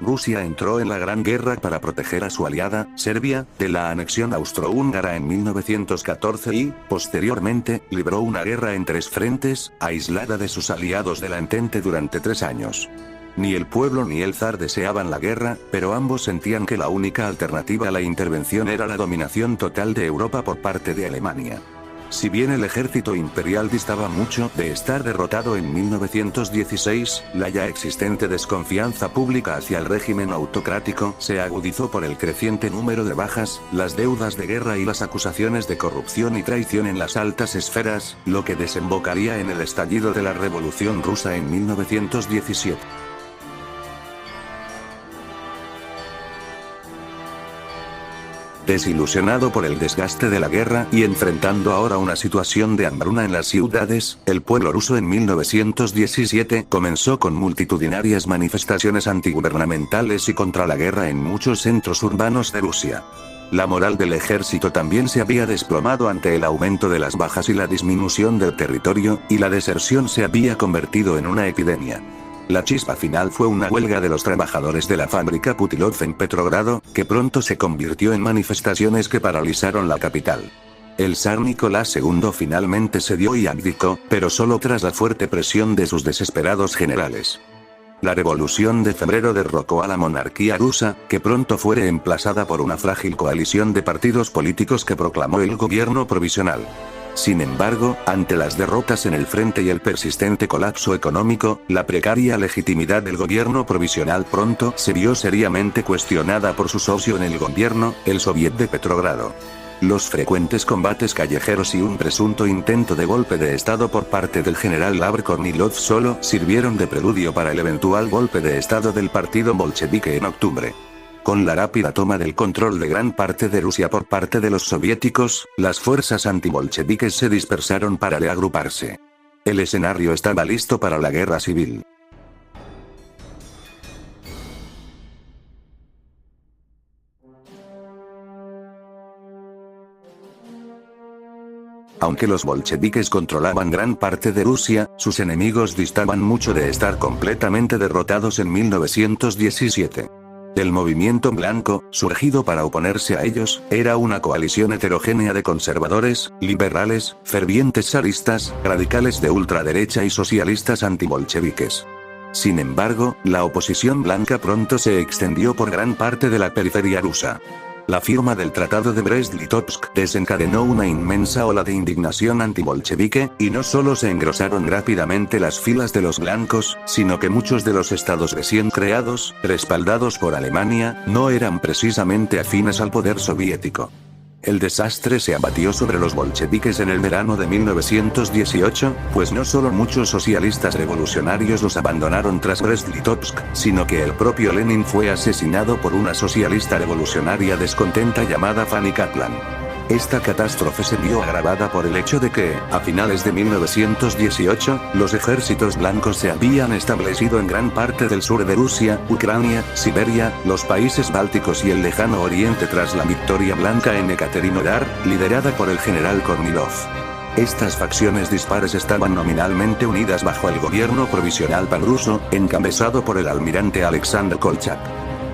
Rusia entró en la Gran Guerra para proteger a su aliada, Serbia, de la anexión austrohúngara en 1914 y, posteriormente, libró una guerra en 3 frentes, aislada de sus aliados de la Entente durante 3 años. Ni el pueblo ni el zar deseaban la guerra, pero ambos sentían que la única alternativa a la intervención era la dominación total de Europa por parte de Alemania. Si bien el ejército imperial distaba mucho de estar derrotado en 1916, la ya existente desconfianza pública hacia el régimen autocrático se agudizó por el creciente número de bajas, las deudas de guerra y las acusaciones de corrupción y traición en las altas esferas, lo que desembocaría en el estallido de la Revolución Rusa en 1917. Desilusionado por el desgaste de la guerra y enfrentando ahora una situación de hambruna en las ciudades, el pueblo ruso en 1917 comenzó con multitudinarias manifestaciones antigubernamentales y contra la guerra en muchos centros urbanos de Rusia. La moral del ejército también se había desplomado ante el aumento de las bajas y la disminución del territorio, y la deserción se había convertido en una epidemia. La chispa final fue una huelga de los trabajadores de la fábrica Putilov en Petrogrado, que pronto se convirtió en manifestaciones que paralizaron la capital. El zar Nicolás II finalmente cedió y abdicó, pero solo tras la fuerte presión de sus desesperados generales. La revolución de febrero derrocó a la monarquía rusa, que pronto fue reemplazada por una frágil coalición de partidos políticos que proclamó el gobierno provisional. Sin embargo, ante las derrotas en el frente y el persistente colapso económico, la precaria legitimidad del gobierno provisional pronto se vio seriamente cuestionada por su socio en el gobierno, el Soviet de Petrogrado. Los frecuentes combates callejeros y un presunto intento de golpe de estado por parte del general Lavr Kornilov solo sirvieron de preludio para el eventual golpe de estado del partido bolchevique en octubre. Con la rápida toma del control de gran parte de Rusia por parte de los soviéticos, las fuerzas antibolcheviques se dispersaron para reagruparse. El escenario estaba listo para la guerra civil. Aunque los bolcheviques controlaban gran parte de Rusia, sus enemigos distaban mucho de estar completamente derrotados en 1917. El movimiento blanco, surgido para oponerse a ellos, era una coalición heterogénea de conservadores, liberales, fervientes zaristas, radicales de ultraderecha y socialistas antibolcheviques. Sin embargo, la oposición blanca pronto se extendió por gran parte de la periferia rusa. La firma del Tratado de Brest-Litovsk desencadenó una inmensa ola de indignación antibolchevique, y no solo se engrosaron rápidamente las filas de los blancos, sino que muchos de los estados recién creados, respaldados por Alemania, no eran precisamente afines al poder soviético. El desastre se abatió sobre los bolcheviques en el verano de 1918, pues no solo muchos socialistas revolucionarios los abandonaron tras Brest-Litovsk, sino que el propio Lenin fue asesinado por una socialista revolucionaria descontenta llamada Fanny Kaplan. Esta catástrofe se vio agravada por el hecho de que, a finales de 1918, los ejércitos blancos se habían establecido en gran parte del sur de Rusia, Ucrania, Siberia, los países bálticos y el lejano oriente tras la victoria blanca en Ekaterinodar, liderada por el general Kornilov. Estas facciones dispares estaban nominalmente unidas bajo el gobierno provisional panruso, encabezado por el almirante Alexander Kolchak.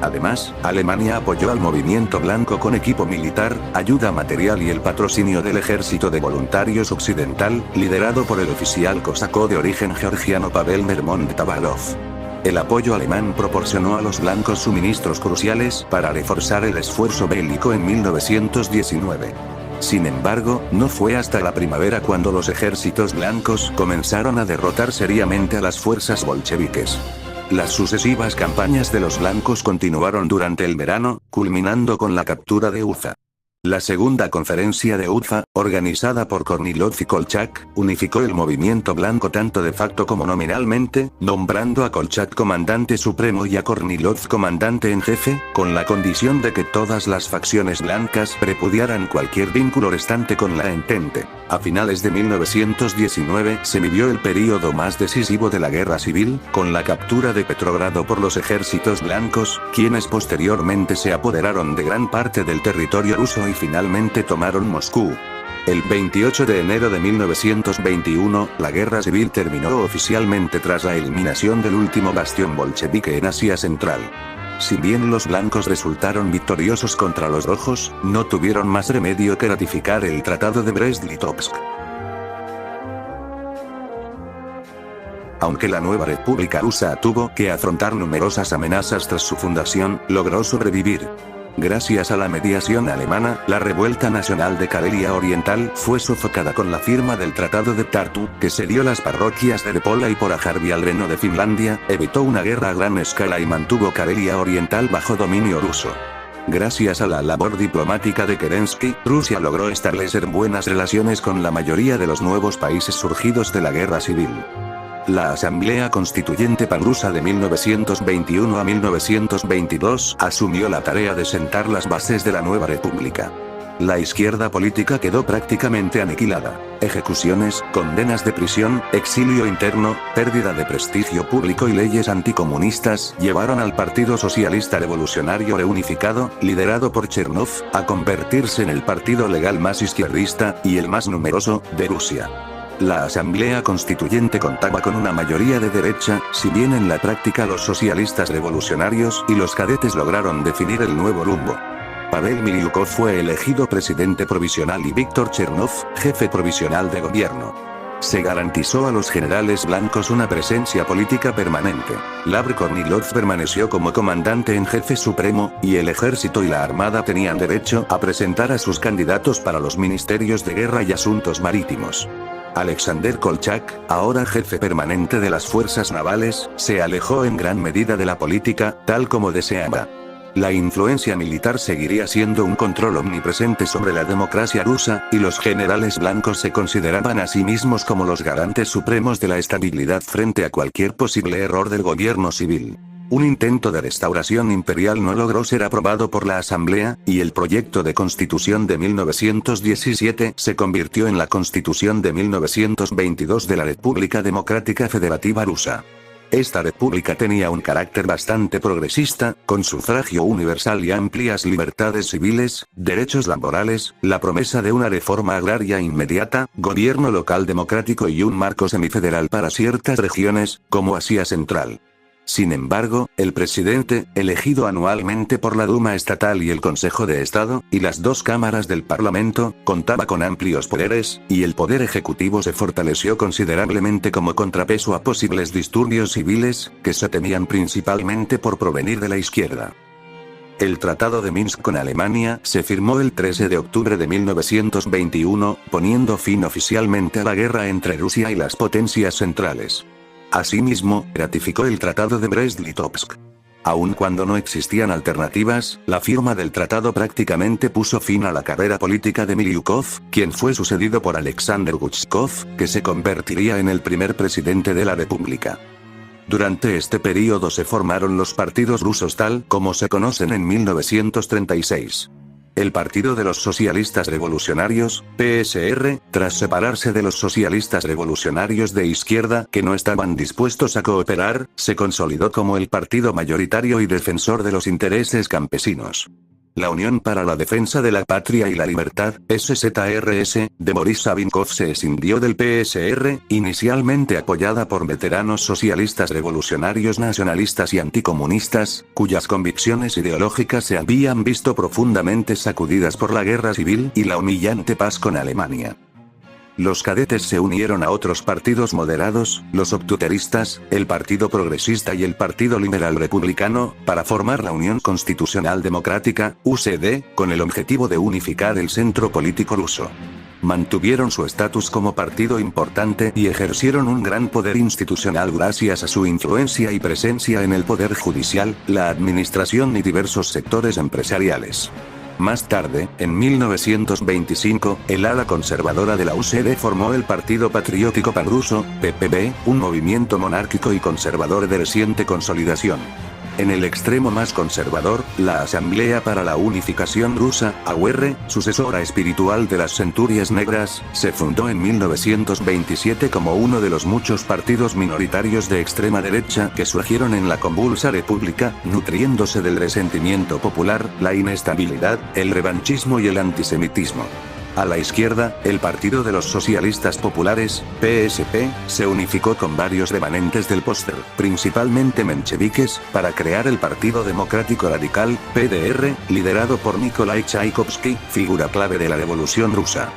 Además, Alemania apoyó al movimiento blanco con equipo militar, ayuda material y el patrocinio del Ejército de Voluntarios Occidental, liderado por el oficial cosaco de origen georgiano Pavel Mermontavalov. El apoyo alemán proporcionó a los blancos suministros cruciales para reforzar el esfuerzo bélico en 1919. Sin embargo, no fue hasta la primavera cuando los ejércitos blancos comenzaron a derrotar seriamente a las fuerzas bolcheviques. Las sucesivas campañas de los blancos continuaron durante el verano, culminando con la captura de Ufa. La segunda conferencia de Ufa, organizada por Kornilov y Kolchak, unificó el movimiento blanco tanto de facto como nominalmente, nombrando a Kolchak comandante supremo y a Kornilov comandante en jefe, con la condición de que todas las facciones blancas repudiaran cualquier vínculo restante con la Entente. A finales de 1919 se vivió el período más decisivo de la guerra civil, con la captura de Petrogrado por los ejércitos blancos, quienes posteriormente se apoderaron de gran parte del territorio ruso y finalmente tomaron Moscú. El 28 de enero de 1921, la guerra civil terminó oficialmente tras la eliminación del último bastión bolchevique en Asia Central. Si bien los blancos resultaron victoriosos contra los rojos, no tuvieron más remedio que ratificar el Tratado de Brest-Litovsk. Aunque la nueva República Rusa tuvo que afrontar numerosas amenazas tras su fundación, logró sobrevivir. Gracias a la mediación alemana, la revuelta nacional de Karelia Oriental fue sofocada con la firma del Tratado de Tartu, que cedió las parroquias de Repola y Porajarvi al Reino de Finlandia, evitó una guerra a gran escala y mantuvo Karelia Oriental bajo dominio ruso. Gracias a la labor diplomática de Kerensky, Rusia logró establecer buenas relaciones con la mayoría de los nuevos países surgidos de la guerra civil. La Asamblea Constituyente Panrusa de 1921 a 1922 asumió la tarea de sentar las bases de la nueva república. La izquierda política quedó prácticamente aniquilada. Ejecuciones, condenas de prisión, exilio interno, pérdida de prestigio público y leyes anticomunistas llevaron al Partido Socialista Revolucionario Reunificado, liderado por Chernov, a convertirse en el partido legal más izquierdista, y el más numeroso, de Rusia. La Asamblea Constituyente contaba con una mayoría de derecha, si bien en la práctica los socialistas revolucionarios y los cadetes lograron definir el nuevo rumbo. Pavel Miliukov fue elegido presidente provisional y Víctor Chernov, jefe provisional de gobierno. Se garantizó a los generales blancos una presencia política permanente. Lavr Kornilov permaneció como comandante en jefe supremo, y el ejército y la armada tenían derecho a presentar a sus candidatos para los ministerios de guerra y asuntos marítimos. Alexander Kolchak, ahora jefe permanente de las fuerzas navales, se alejó en gran medida de la política, tal como deseaba. La influencia militar seguiría siendo un control omnipresente sobre la democracia rusa, y los generales blancos se consideraban a sí mismos como los garantes supremos de la estabilidad frente a cualquier posible error del gobierno civil. Un intento de restauración imperial no logró ser aprobado por la Asamblea, y el proyecto de Constitución de 1917 se convirtió en la Constitución de 1922 de la República Democrática Federativa Rusa. Esta república tenía un carácter bastante progresista, con sufragio universal y amplias libertades civiles, derechos laborales, la promesa de una reforma agraria inmediata, gobierno local democrático y un marco semifederal para ciertas regiones, como Asia Central. Sin embargo, el presidente, elegido anualmente por la Duma Estatal y el Consejo de Estado, y las dos cámaras del Parlamento, contaba con amplios poderes, y el poder ejecutivo se fortaleció considerablemente como contrapeso a posibles disturbios civiles, que se temían principalmente por provenir de la izquierda. El Tratado de Minsk con Alemania se firmó el 13 de octubre de 1921, poniendo fin oficialmente a la guerra entre Rusia y las potencias centrales. Asimismo, ratificó el Tratado de Brest-Litovsk. Aun cuando no existían alternativas, la firma del tratado prácticamente puso fin a la carrera política de Miliukov, quien fue sucedido por Alexander Guchkov, que se convertiría en el primer presidente de la República. Durante este período se formaron los partidos rusos tal como se conocen en 1936. El Partido de los Socialistas Revolucionarios, PSR, tras separarse de los socialistas revolucionarios de izquierda que no estaban dispuestos a cooperar, se consolidó como el partido mayoritario y defensor de los intereses campesinos. La Unión para la Defensa de la Patria y la Libertad, SZRS, de Boris Savinkov se escindió del PSR, inicialmente apoyada por veteranos socialistas revolucionarios nacionalistas y anticomunistas, cuyas convicciones ideológicas se habían visto profundamente sacudidas por la guerra civil y la humillante paz con Alemania. Los cadetes se unieron a otros partidos moderados, los obtuteristas, el Partido Progresista y el Partido Liberal Republicano, para formar la Unión Constitucional Democrática, UCD, con el objetivo de unificar el centro político ruso. Mantuvieron su estatus como partido importante y ejercieron un gran poder institucional gracias a su influencia y presencia en el poder judicial, la administración y diversos sectores empresariales. Más tarde, en 1925, el ala conservadora de la UCD formó el Partido Patriótico Panruso, PPB, un movimiento monárquico y conservador de reciente consolidación. En el extremo más conservador, la Asamblea para la Unificación Rusa, AUR, sucesora espiritual de las Centurias Negras, se fundó en 1927 como uno de los muchos partidos minoritarios de extrema derecha que surgieron en la convulsa república, nutriéndose del resentimiento popular, la inestabilidad, el revanchismo y el antisemitismo. A la izquierda, el Partido de los Socialistas Populares, PSP, se unificó con varios remanentes del póster, principalmente mencheviques, para crear el Partido Democrático Radical, PDR, liderado por Nikolai Tchaikovsky, figura clave de la Revolución Rusa.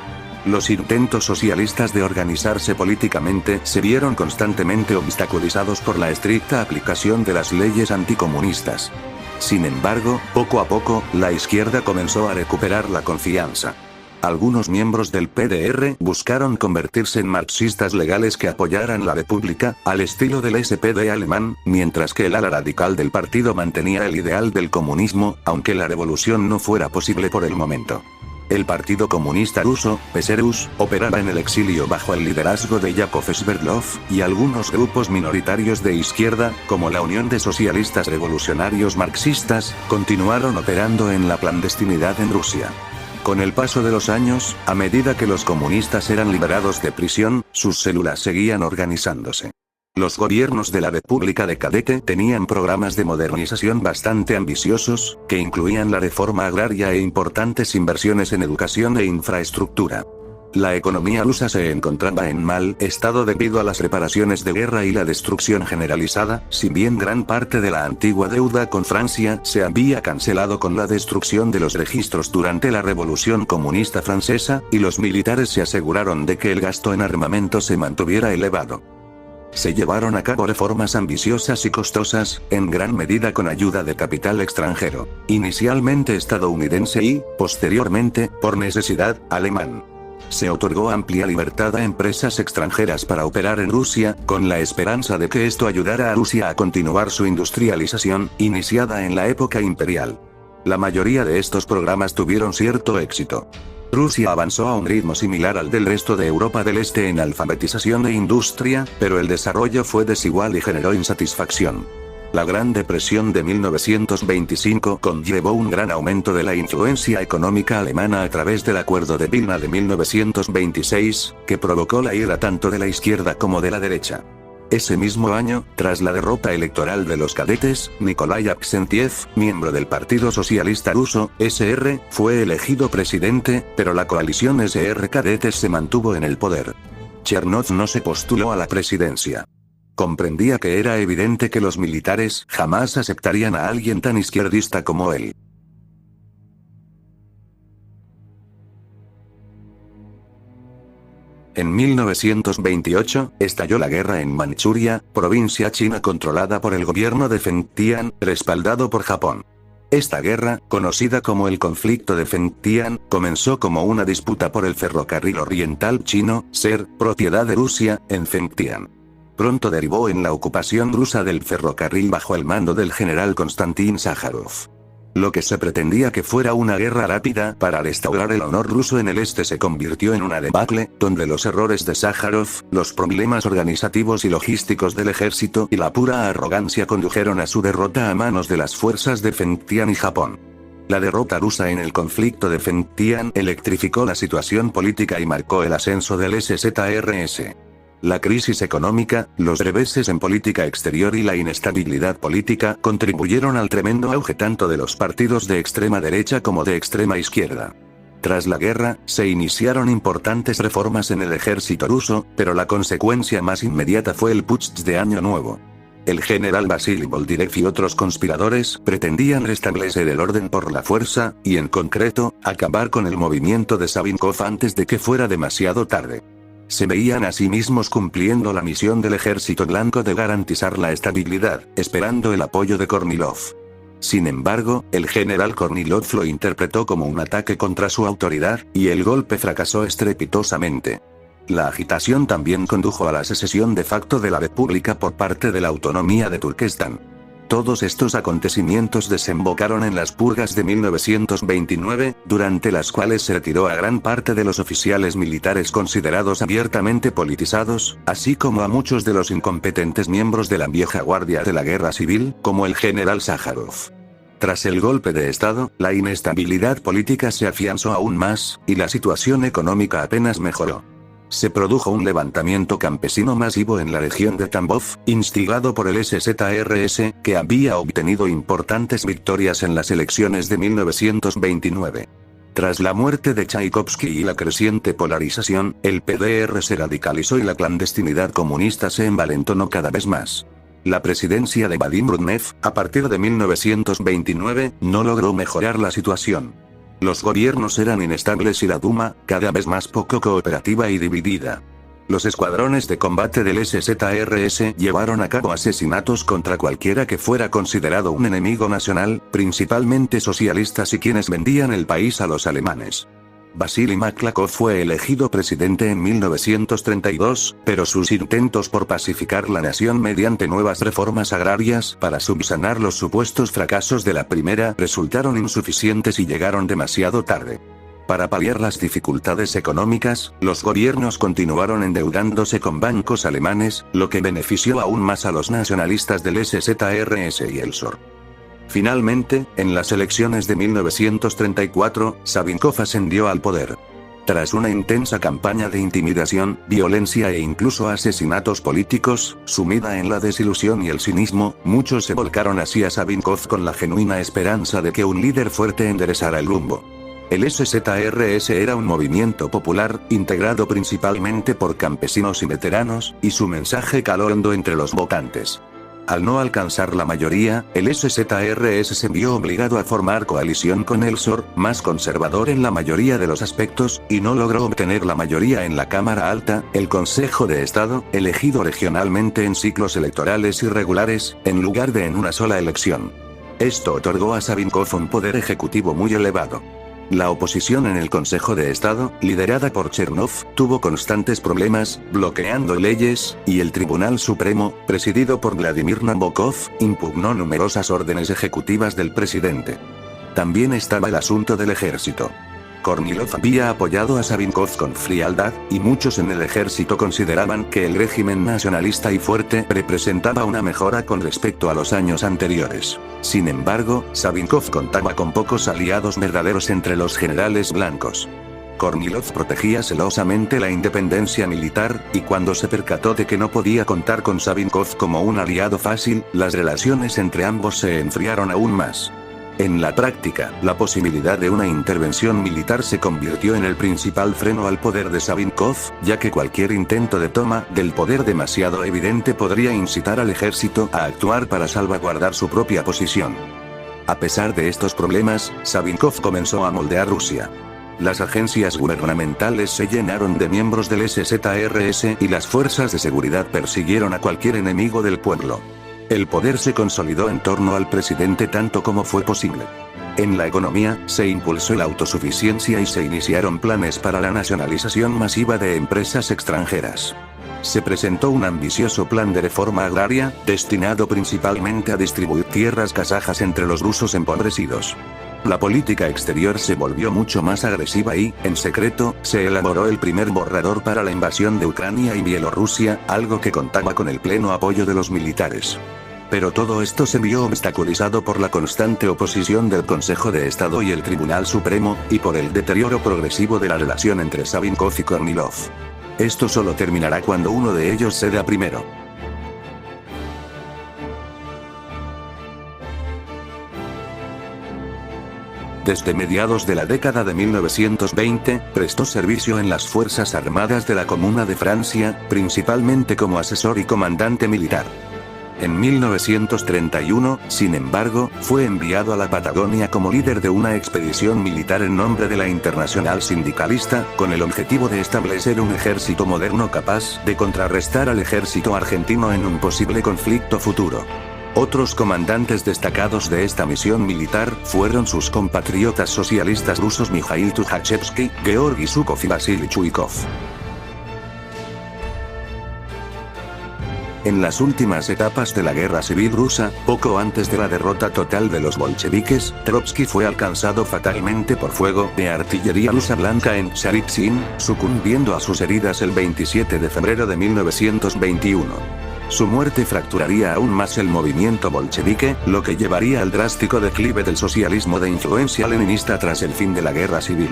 Los intentos socialistas de organizarse políticamente se vieron constantemente obstaculizados por la estricta aplicación de las leyes anticomunistas. Sin embargo, poco a poco, la izquierda comenzó a recuperar la confianza. Algunos miembros del PDR buscaron convertirse en marxistas legales que apoyaran la República, al estilo del SPD alemán, mientras que el ala radical del partido mantenía el ideal del comunismo, aunque la revolución no fuera posible por el momento. El Partido Comunista Ruso, PSRUS, operaba en el exilio bajo el liderazgo de Yakov Sverdlov, y algunos grupos minoritarios de izquierda, como la Unión de Socialistas Revolucionarios Marxistas, continuaron operando en la clandestinidad en Rusia. Con el paso de los años, a medida que los comunistas eran liberados de prisión, sus células seguían organizándose. Los gobiernos de la República de Cadete tenían programas de modernización bastante ambiciosos, que incluían la reforma agraria e importantes inversiones en educación e infraestructura. La economía rusa se encontraba en mal estado debido a las reparaciones de guerra y la destrucción generalizada, si bien gran parte de la antigua deuda con Francia se había cancelado con la destrucción de los registros durante la Revolución Comunista Francesa, y los militares se aseguraron de que el gasto en armamento se mantuviera elevado. Se llevaron a cabo reformas ambiciosas y costosas, en gran medida con ayuda de capital extranjero, inicialmente estadounidense y, posteriormente, por necesidad, alemán. Se otorgó amplia libertad a empresas extranjeras para operar en Rusia, con la esperanza de que esto ayudara a Rusia a continuar su industrialización, iniciada en la época imperial. La mayoría de estos programas tuvieron cierto éxito. Rusia avanzó a un ritmo similar al del resto de Europa del Este en alfabetización e industria, pero el desarrollo fue desigual y generó insatisfacción. La Gran Depresión de 1925 conllevó un gran aumento de la influencia económica alemana a través del Acuerdo de Vilna de 1926, que provocó la ira tanto de la izquierda como de la derecha. Ese mismo año, tras la derrota electoral de los cadetes, Nikolai Avksentiev, miembro del Partido Socialista Ruso, SR, fue elegido presidente, pero la coalición SR-Cadetes se mantuvo en el poder. Chernov no se postuló a la presidencia. Comprendía que era evidente que los militares jamás aceptarían a alguien tan izquierdista como él. En 1928, estalló la guerra en Manchuria, provincia china controlada por el gobierno de Feng Tian, respaldado por Japón. Esta guerra, conocida como el conflicto de Feng Tian, comenzó como una disputa por el ferrocarril oriental chino, SER, propiedad de Rusia, en Feng Tian. Pronto derivó en la ocupación rusa del ferrocarril bajo el mando del general Konstantin Sájarov. Lo que se pretendía que fuera una guerra rápida para restaurar el honor ruso en el este se convirtió en una debacle, donde los errores de Sájarov, los problemas organizativos y logísticos del ejército y la pura arrogancia condujeron a su derrota a manos de las fuerzas de Feng Tian y Japón. La derrota rusa en el conflicto de Feng Tian electrificó la situación política y marcó el ascenso del SZRS. La crisis económica, los reveses en política exterior y la inestabilidad política contribuyeron al tremendo auge tanto de los partidos de extrema derecha como de extrema izquierda. Tras la guerra, se iniciaron importantes reformas en el ejército ruso, pero la consecuencia más inmediata fue el putsch de Año Nuevo. El general Vasily Boldirev y otros conspiradores pretendían restablecer el orden por la fuerza, y en concreto, acabar con el movimiento de Savinkov antes de que fuera demasiado tarde. Se veían a sí mismos cumpliendo la misión del ejército blanco de garantizar la estabilidad, esperando el apoyo de Kornilov. Sin embargo, el general Kornilov lo interpretó como un ataque contra su autoridad, y el golpe fracasó estrepitosamente. La agitación también condujo a la secesión de facto de la República por parte de la autonomía de Turquestán. Todos estos acontecimientos desembocaron en las purgas de 1929, durante las cuales se retiró a gran parte de los oficiales militares considerados abiertamente politizados, así como a muchos de los incompetentes miembros de la vieja guardia de la guerra civil, como el general Sájarov. Tras el golpe de Estado, la inestabilidad política se afianzó aún más, y la situación económica apenas mejoró. Se produjo un levantamiento campesino masivo en la región de Tambov, instigado por el SZRS, que había obtenido importantes victorias en las elecciones de 1929. Tras la muerte de Chaikovsky y la creciente polarización, el PDR se radicalizó y la clandestinidad comunista se envalentonó cada vez más. La presidencia de Vadim Brudnev, a partir de 1929, no logró mejorar la situación. Los gobiernos eran inestables y la Duma, cada vez más poco cooperativa y dividida. Los escuadrones de combate del SZRS llevaron a cabo asesinatos contra cualquiera que fuera considerado un enemigo nacional, principalmente socialistas y quienes vendían el país a los alemanes. Vasily Maklakov fue elegido presidente en 1932, pero sus intentos por pacificar la nación mediante nuevas reformas agrarias para subsanar los supuestos fracasos de la primera resultaron insuficientes y llegaron demasiado tarde. Para paliar las dificultades económicas, los gobiernos continuaron endeudándose con bancos alemanes, lo que benefició aún más a los nacionalistas del SZRS y el SOR. Finalmente, en las elecciones de 1934, Savinkov ascendió al poder. Tras una intensa campaña de intimidación, violencia e incluso asesinatos políticos, sumida en la desilusión y el cinismo, muchos se volcaron hacia Savinkov con la genuina esperanza de que un líder fuerte enderezara el rumbo. El SZRS era un movimiento popular, integrado principalmente por campesinos y veteranos, y su mensaje caló hondo entre los votantes. Al no alcanzar la mayoría, el SZRS se vio obligado a formar coalición con el SOR, más conservador en la mayoría de los aspectos, y no logró obtener la mayoría en la Cámara Alta, el Consejo de Estado, elegido regionalmente en ciclos electorales irregulares, en lugar de en una sola elección. Esto otorgó a Savinkov un poder ejecutivo muy elevado. La oposición en el Consejo de Estado, liderada por Chernov, tuvo constantes problemas, bloqueando leyes, y el Tribunal Supremo, presidido por Vladimir Nabokov, impugnó numerosas órdenes ejecutivas del presidente. También estaba el asunto del ejército. Kornilov había apoyado a Savinkov con frialdad, y muchos en el ejército consideraban que el régimen nacionalista y fuerte representaba una mejora con respecto a los años anteriores. Sin embargo, Savinkov contaba con pocos aliados verdaderos entre los generales blancos. Kornilov protegía celosamente la independencia militar, y cuando se percató de que no podía contar con Savinkov como un aliado fácil, las relaciones entre ambos se enfriaron aún más. En la práctica, la posibilidad de una intervención militar se convirtió en el principal freno al poder de Savinkov, ya que cualquier intento de toma del poder demasiado evidente podría incitar al ejército a actuar para salvaguardar su propia posición. A pesar de estos problemas, Savinkov comenzó a moldear Rusia. Las agencias gubernamentales se llenaron de miembros del SZRS y las fuerzas de seguridad persiguieron a cualquier enemigo del pueblo. El poder se consolidó en torno al presidente tanto como fue posible. En la economía, se impulsó la autosuficiencia y se iniciaron planes para la nacionalización masiva de empresas extranjeras. Se presentó un ambicioso plan de reforma agraria, destinado principalmente a distribuir tierras kazajas entre los rusos empobrecidos. La política exterior se volvió mucho más agresiva y, en secreto, se elaboró el primer borrador para la invasión de Ucrania y Bielorrusia, algo que contaba con el pleno apoyo de los militares. Pero todo esto se vio obstaculizado por la constante oposición del Consejo de Estado y el Tribunal Supremo, y por el deterioro progresivo de la relación entre Savinkov y Kornilov. Esto solo terminará cuando uno de ellos ceda primero. Desde mediados de la década de 1920, prestó servicio en las Fuerzas Armadas de la Comuna de Francia, principalmente como asesor y comandante militar. En 1931, sin embargo, fue enviado a la Patagonia como líder de una expedición militar en nombre de la Internacional Sindicalista, con el objetivo de establecer un ejército moderno capaz de contrarrestar al ejército argentino en un posible conflicto futuro. Otros comandantes destacados de esta misión militar fueron sus compatriotas socialistas rusos Mikhail Tukhachevsky, Georgi Zhukov y Vasily Chuikov. En las últimas etapas de la Guerra Civil Rusa, poco antes de la derrota total de los bolcheviques, Trotsky fue alcanzado fatalmente por fuego de artillería rusa blanca en Tsaritsyn, sucumbiendo a sus heridas el 27 de febrero de 1921. Su muerte fracturaría aún más el movimiento bolchevique, lo que llevaría al drástico declive del socialismo de influencia leninista tras el fin de la Guerra Civil.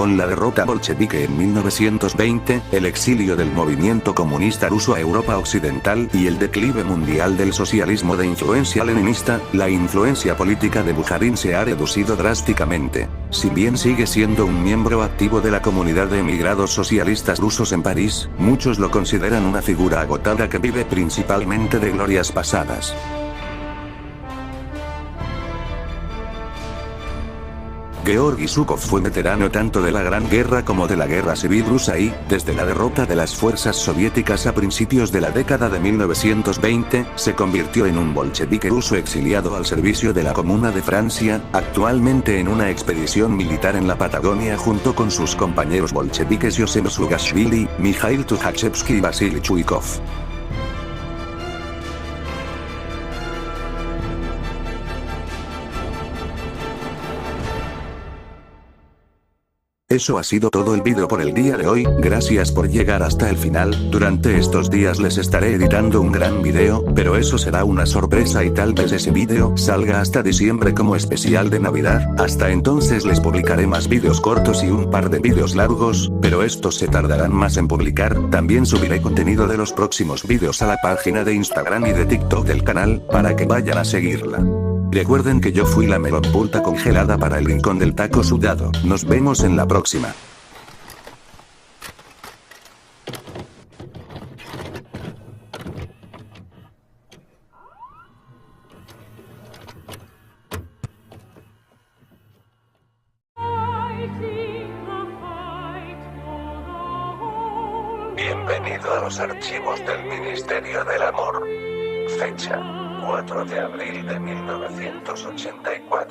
Con la derrota bolchevique en 1920, el exilio del movimiento comunista ruso a Europa Occidental y el declive mundial del socialismo de influencia leninista, la influencia política de Bujarin se ha reducido drásticamente. Si bien sigue siendo un miembro activo de la comunidad de emigrados socialistas rusos en París, muchos lo consideran una figura agotada que vive principalmente de glorias pasadas. Georgi Zhukov fue veterano tanto de la Gran Guerra como de la Guerra Civil Rusa y, desde la derrota de las fuerzas soviéticas a principios de la década de 1920, se convirtió en un bolchevique ruso exiliado al servicio de la Comuna de Francia, actualmente en una expedición militar en la Patagonia junto con sus compañeros bolcheviques Yosef Sugashvili, Mikhail Tukhachevsky y Vasily Chuikov. Eso ha sido todo el vídeo por el día de hoy, gracias por llegar hasta el final. Durante estos días les estaré editando un gran video, pero eso será una sorpresa y tal vez ese vídeo salga hasta diciembre como especial de Navidad. Hasta entonces les publicaré más vídeos cortos y un par de vídeos largos, pero estos se tardarán más en publicar. También subiré contenido de los próximos vídeos a la página de Instagram y de TikTok del canal, para que vayan a seguirla. Recuerden que yo fui la melonpulta congelada para el rincón del taco sudado. Nos vemos en la próxima. Bienvenido a los archivos del Ministerio del Amor. Fecha: 4 de abril de 1984.